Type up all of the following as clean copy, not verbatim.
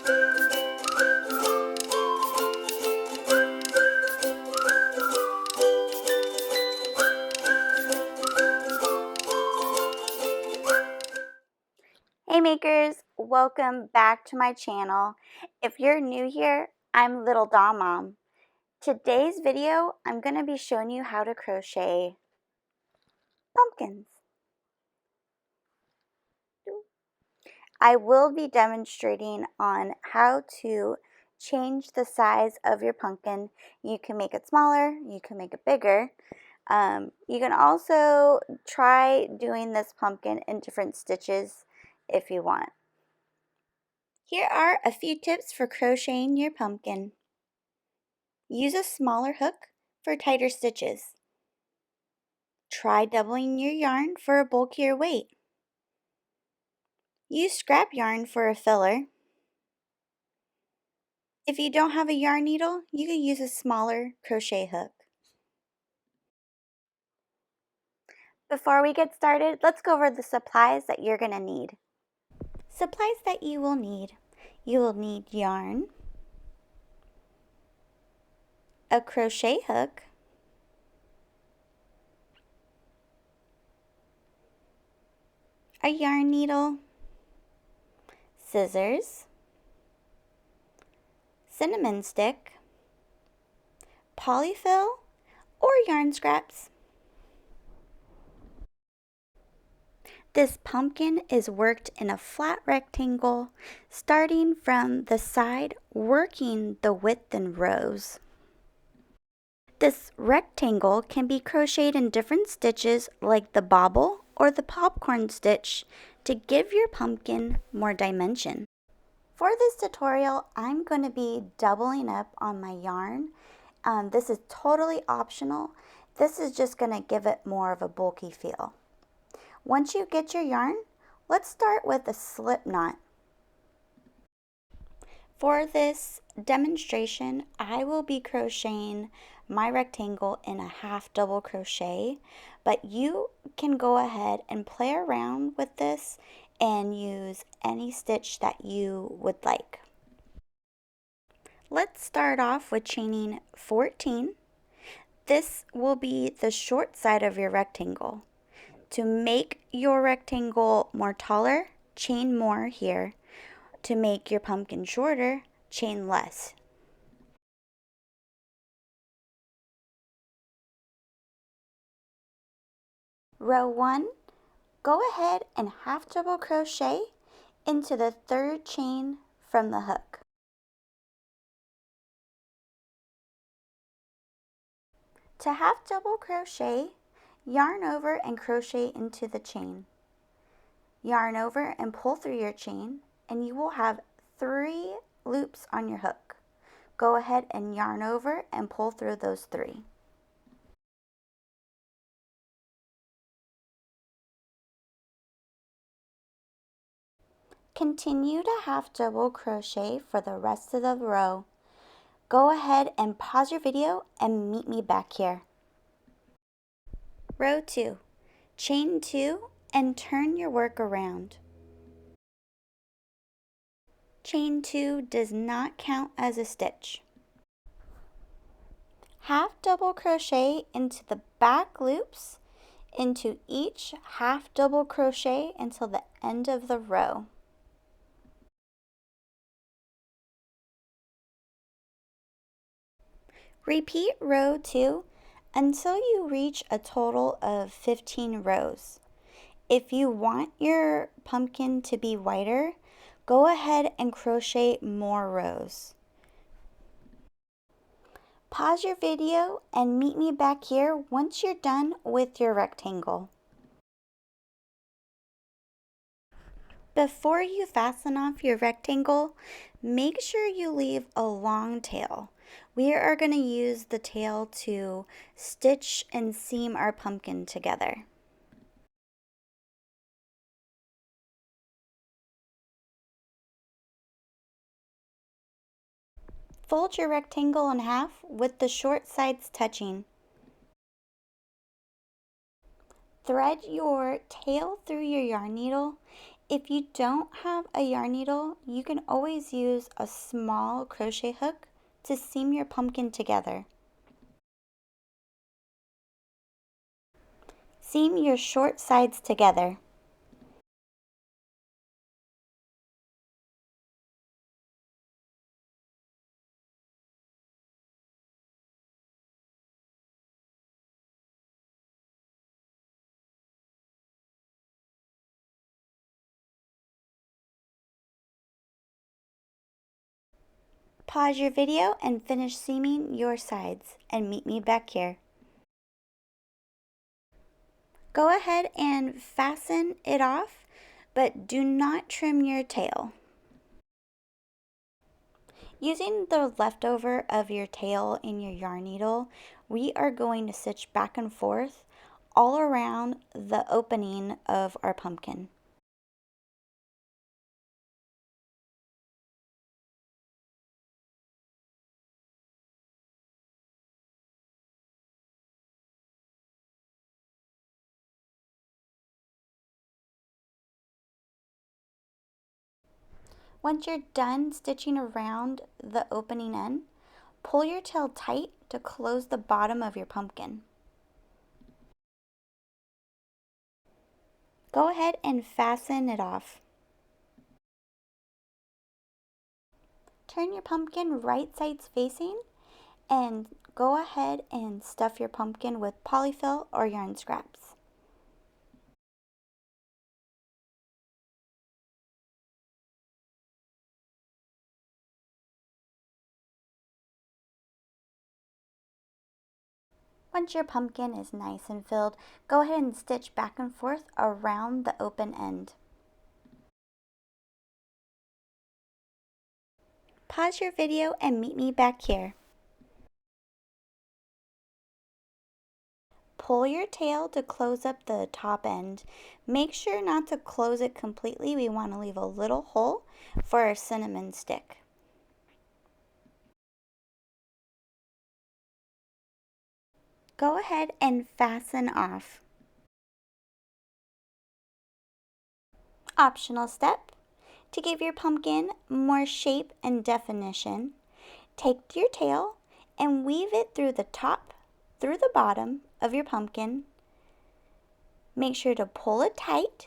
Hey makers, welcome back to my channel. If you're new here, I'm Little Doll Mom. Today's video, I'm going to be showing you how to crochet pumpkins. I will be demonstrating on how to change the size of your pumpkin. You can make it smaller, you can make it bigger. You can also try doing this pumpkin in different stitches if you want. Here are a few tips for crocheting your pumpkin. Use a smaller hook for tighter stitches. Try doubling your yarn for a bulkier weight. Use scrap yarn for a filler. If you don't have a yarn needle, you can use a smaller crochet hook. Before we get started, let's go over the supplies that you're going to need. Supplies that you will need. You will need yarn, a crochet hook, a yarn needle, scissors, cinnamon stick, Poly Fil, or yarn scraps. This pumpkin is worked in a flat rectangle, starting from the side, working the width in rows. This rectangle can be crocheted in different stitches like the bobble or the popcorn stitch to give your pumpkin more dimension. For this tutorial, I'm going to be doubling up on my yarn. This is totally optional. This is just going to give it more of a bulky feel. Once you get your yarn, let's start with a slip knot. For this demonstration, I will be crocheting my rectangle in a half double crochet, but you can go ahead and play around with this and use any stitch that you would like. Let's start off with chaining 14. This will be the short side of your rectangle. To make your rectangle more taller, chain more here. To make your pumpkin shorter, chain less. Row 1, go ahead and half double crochet into the third chain from the hook. To half double crochet, yarn over and crochet into the chain. Yarn over and pull through your chain, and you will have 3 loops on your hook. Go ahead and yarn over and pull through those 3. Continue to half double crochet for the rest of the row. Go ahead and pause your video and meet me back here. Row 2. Chain 2 and turn your work around. Chain 2 does not count as a stitch. Half double crochet into the back loops into each half double crochet until the end of the row. Repeat row 2 until you reach a total of 15 rows. If you want your pumpkin to be wider, go ahead and crochet more rows. Pause your video and meet me back here once you're done with your rectangle. Before you fasten off your rectangle, make sure you leave a long tail. We are going to use the tail to stitch and seam our pumpkin together. Fold your rectangle in half with the short sides touching. Thread your tail through your yarn needle If you don't have a yarn needle, you can always use a small crochet hook to seam your pumpkin together. Seam your short sides together. Pause your video and finish seaming your sides and meet me back here. Go ahead and fasten it off, but do not trim your tail. Using the leftover of your tail in your yarn needle, we are going to stitch back and forth all around the opening of our pumpkin. Once you're done stitching around the opening end, pull your tail tight to close the bottom of your pumpkin. Go ahead and fasten it off. Turn your pumpkin right sides facing and go ahead and stuff your pumpkin with Poly Fil or yarn scraps. Once your pumpkin is nice and filled, go ahead and stitch back and forth around the open end. Pause your video and meet me back here. Pull your tail to close up the top end. Make sure not to close it completely. We want to leave a little hole for our cinnamon stick. Go ahead and fasten off. Optional step. To give your pumpkin more shape and definition, take your tail and weave it through the top, through the bottom of your pumpkin. Make sure to pull it tight,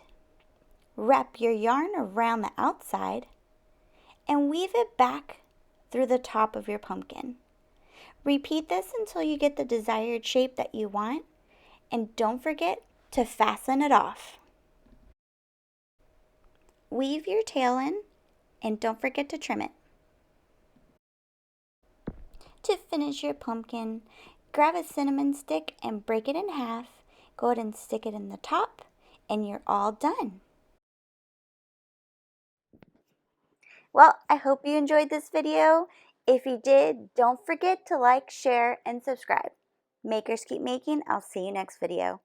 wrap your yarn around the outside, and weave it back through the top of your pumpkin. Repeat this until you get the desired shape that you want, and don't forget to fasten it off. Weave your tail in, and don't forget to trim it. To finish your pumpkin, grab a cinnamon stick and break it in half. Go ahead and stick it in the top, and you're all done. Well, I hope you enjoyed this video. If you did, don't forget to like, share, and subscribe. Makers keep making. I'll see you next video.